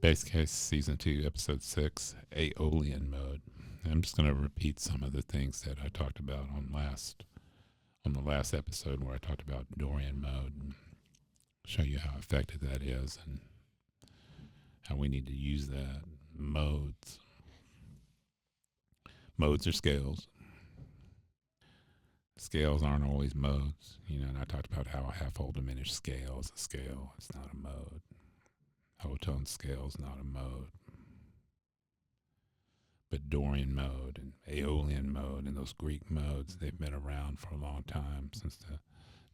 Bass Case Season 2, Episode 6, Aeolian Mode. I'm just going to repeat some of the things that I talked about on the last episode where I talked about Dorian Mode and show you how effective that is and how we need to use that. Modes. Modes are scales. Scales aren't always modes, and I talked about how a half-whole diminished scale is a scale. It's not a mode. Whole tone scale is not a mode. But Dorian mode and Aeolian mode and those Greek modes, they've been around for a long time, since the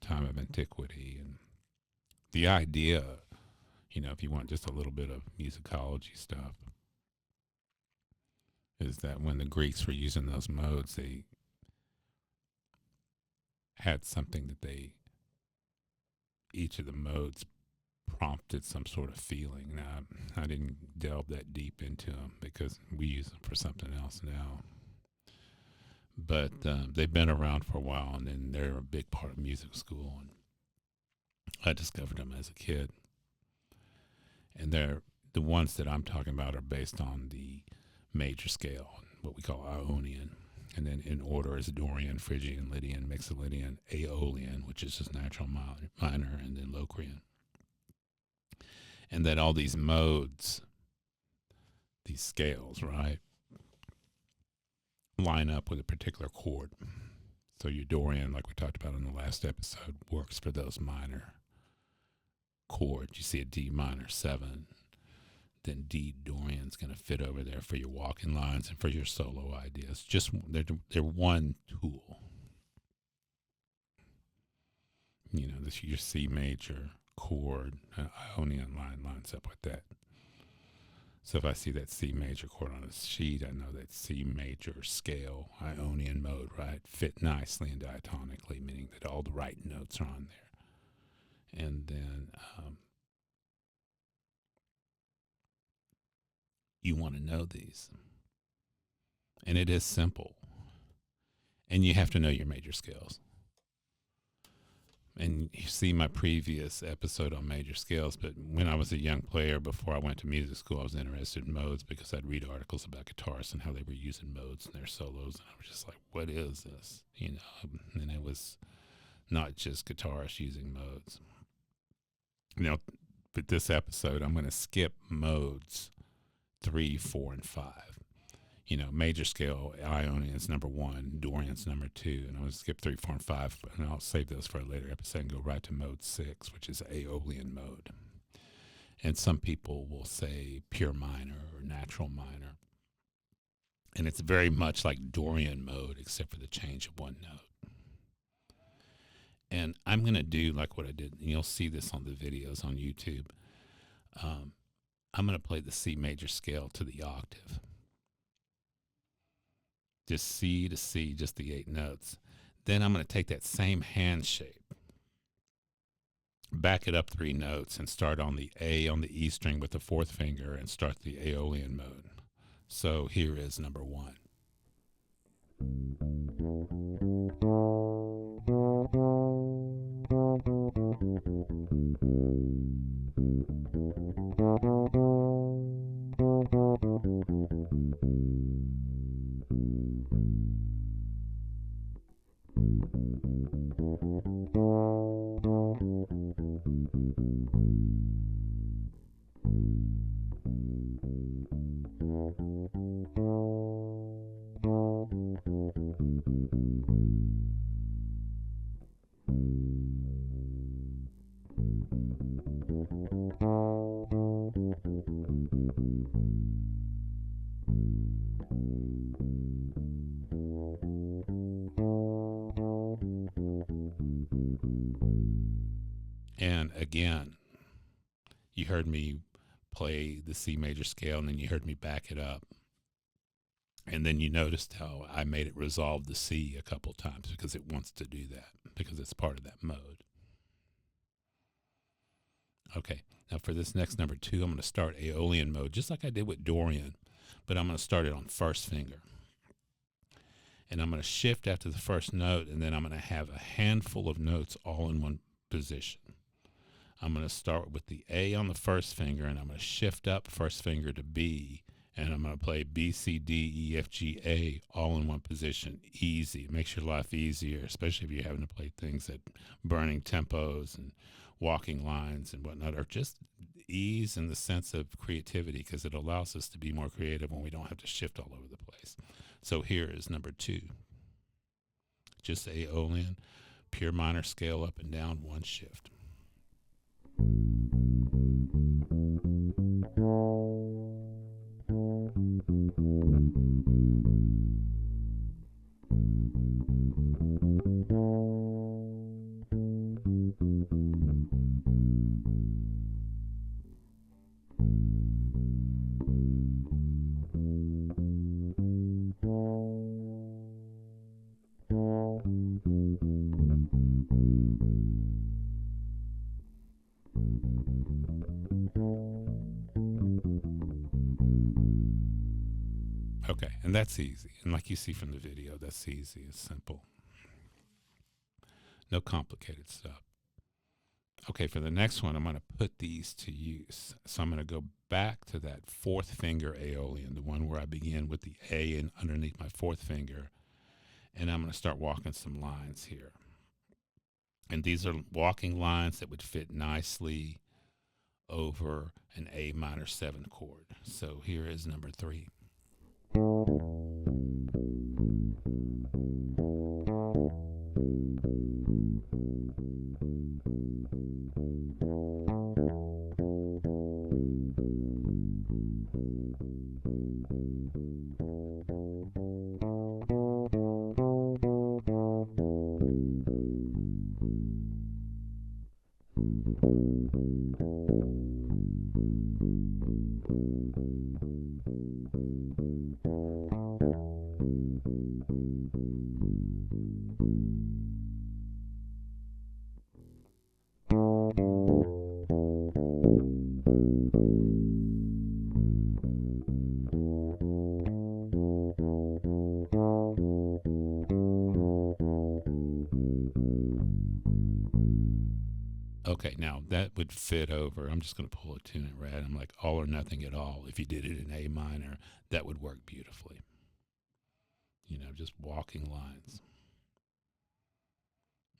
time of antiquity. And the idea, if you want just a little bit of musicology stuff, is that when the Greeks were using those modes, they had something that each of the modes prompted some sort of feeling. Now, I didn't delve that deep into them because we use them for something else now. But they've been around for a while, and then they're a big part of music school. And I discovered them as a kid. And the ones that I'm talking about are based on the major scale, what we call Ionian. And then in order is Dorian, Phrygian, Lydian, Mixolydian, Aeolian, which is just natural minor, and then Locrian. And that all these modes, these scales, right, line up with a particular chord. So your Dorian, like we talked about in the last episode, works for those minor chords. You see a D minor 7, then D Dorian's going to fit over there for your walking lines and for your solo ideas. Just they're one tool. This your C major chord, Ionian line lines up with that. So if I see that C major chord on a sheet, I know that C major scale, Ionian mode, right, fit nicely and diatonically, meaning that all the right notes are on there. And then you want to know these. And it is simple. And you have to know your major scales. And you see my previous episode on major scales, but when I was a young player, before I went to music school, I was interested in modes because I'd read articles about guitarists and how they were using modes in their solos. And I was just like, what is this? And it was not just guitarists using modes. With this episode, I'm going to skip modes 3, 4, and 5. Major scale, Ionian's number 1, Dorian's number 2, and I'm going to skip 3, 4, and 5, and I'll save those for a later episode and go right to mode 6, which is Aeolian mode. And some people will say pure minor or natural minor. And it's very much like Dorian mode, except for the change of one note. And I'm going to do like what I did, and you'll see this on the videos on YouTube. I'm going to play the C major scale to the octave. Just C to C, just the 8 notes. Then I'm going to take that same hand shape, back it up 3 notes, and start on the A on the E string with the 4th finger and start the Aeolian mode. So here is number 1. And again, you heard me play the C major scale, and then you heard me back it up. And then you noticed how I made it resolve the C a couple times because it wants to do that, because it's part of that mode. Okay, now for this next number 2, I'm going to start Aeolian mode, just like I did with Dorian, but I'm going to start it on 1st finger. And I'm going to shift after the first note, and then I'm going to have a handful of notes all in one position. I'm going to start with the A on the first finger, and I'm going to shift up first finger to B, and I'm going to play B, C, D, E, F, G, A all in one position. Easy. It makes your life easier, especially if you're having to play things at burning tempos and walking lines and whatnot, or just ease in the sense of creativity, because it allows us to be more creative when we don't have to shift all over the place. So here is number 2. Just Aeolian, pure minor scale up and down, one shift. Okay, and that's easy. And like you see from the video, that's easy. It's simple. No complicated stuff. Okay, for the next one, I'm going to put these to use. So I'm going to go back to that fourth finger Aeolian, the one where I begin with the A and underneath my fourth finger. And I'm going to start walking some lines here. And these are walking lines that would fit nicely over an A minor 7 chord. So here is number 3. Okay, now that would fit over. I'm just going to pull a tune at red. I'm like all or nothing at all. If you did it in A minor, that would work beautifully. You know, just walking lines.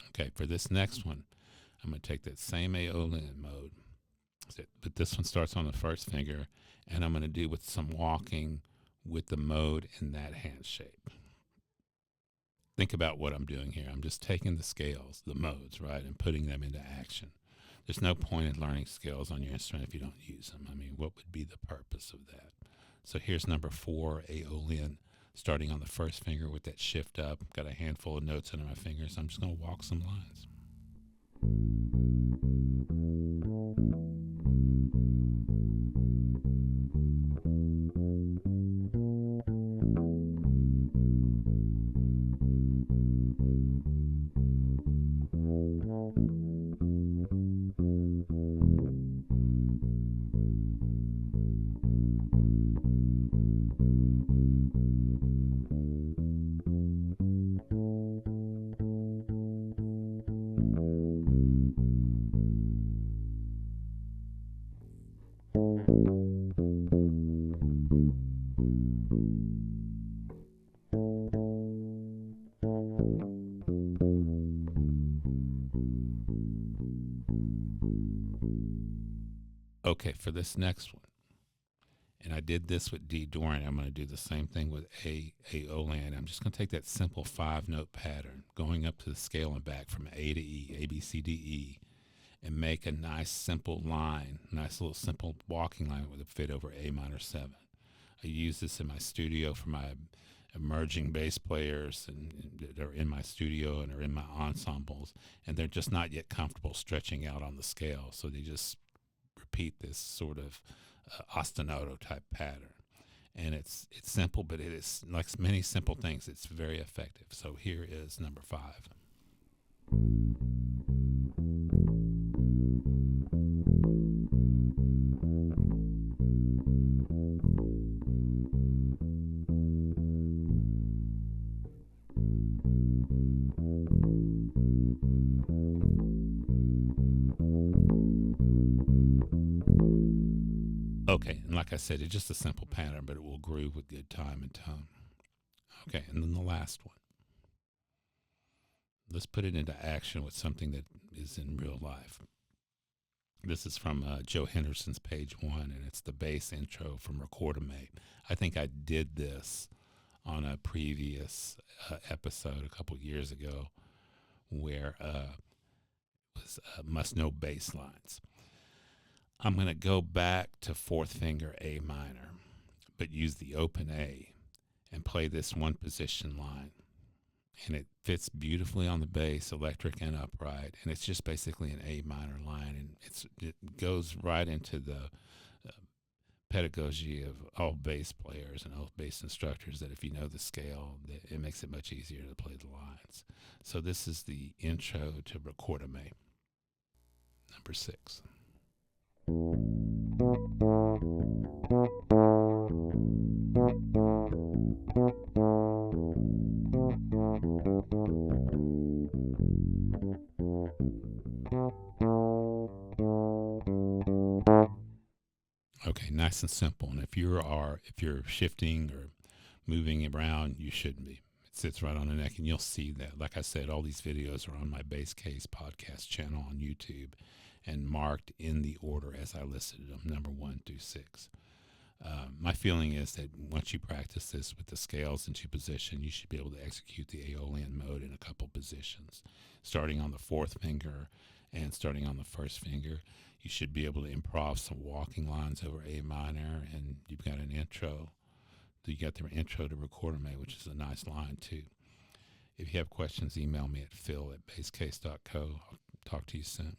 Okay, for this next one, I'm going to take that same Aeolian mode, but this one starts on the first finger, and I'm going to do with some walking with the mode in that hand shape. Think about what I'm doing here. I'm just taking the scales, the modes, right, and putting them into action. There's no point in learning scales on your instrument if you don't use them. I mean, what would be the purpose of that? So here's number 4, Aeolian, starting on the first finger with that shift up. Got a handful of notes under my fingers. I'm just going to walk some lines. Okay, for this next one, and I did this with D Dorian, I'm going to do the same thing with Aeolian. I'm just going to take that simple 5-note pattern, going up to the scale and back from A to E, A, B, C, D, E, and make a nice simple line, nice little simple walking line with a fit over A minor 7. I use this in my studio for my emerging bass players and that are in my studio and are in my ensembles, and they're just not yet comfortable stretching out on the scale, so they just repeat this sort of ostinato type pattern. And it's simple, but it is like many simple things, it's very effective. So here is number 5. Okay, and like I said, it's just a simple pattern, but it will groove with good time and tone. Okay, and then the last one. Let's put it into action with something that is in real life. This is from Joe Henderson's page 1, and it's the bass intro from Recorder-Mate. I think I did this on a previous episode a couple years ago where it was must know bass lines. I'm going to go back to fourth finger A minor, but use the open A and play this one position line. And it fits beautifully on the bass, electric and upright, and it's just basically an A minor line, and it goes right into the pedagogy of all bass players and all bass instructors, that if you know the scale, it makes it much easier to play the lines. So this is the intro to Recorder-Mate, number 6. Okay, nice and simple. And if you're shifting or moving around, you shouldn't be. It sits right on the neck, and you'll see that. Like I said, all these videos are on my Bass Case podcast channel on YouTube, and marked in the order as I listed them, number 1 through 6. My feeling is that once you practice this with the scales into position, you should be able to execute the Aeolian mode in a couple positions, starting on the fourth finger and starting on the first finger. You should be able to improv some walking lines over A minor, and you've got an intro. You got the intro to Recorder-Mate, which is a nice line too. If you have questions, email me at phil@basscase.co. I'll talk to you soon.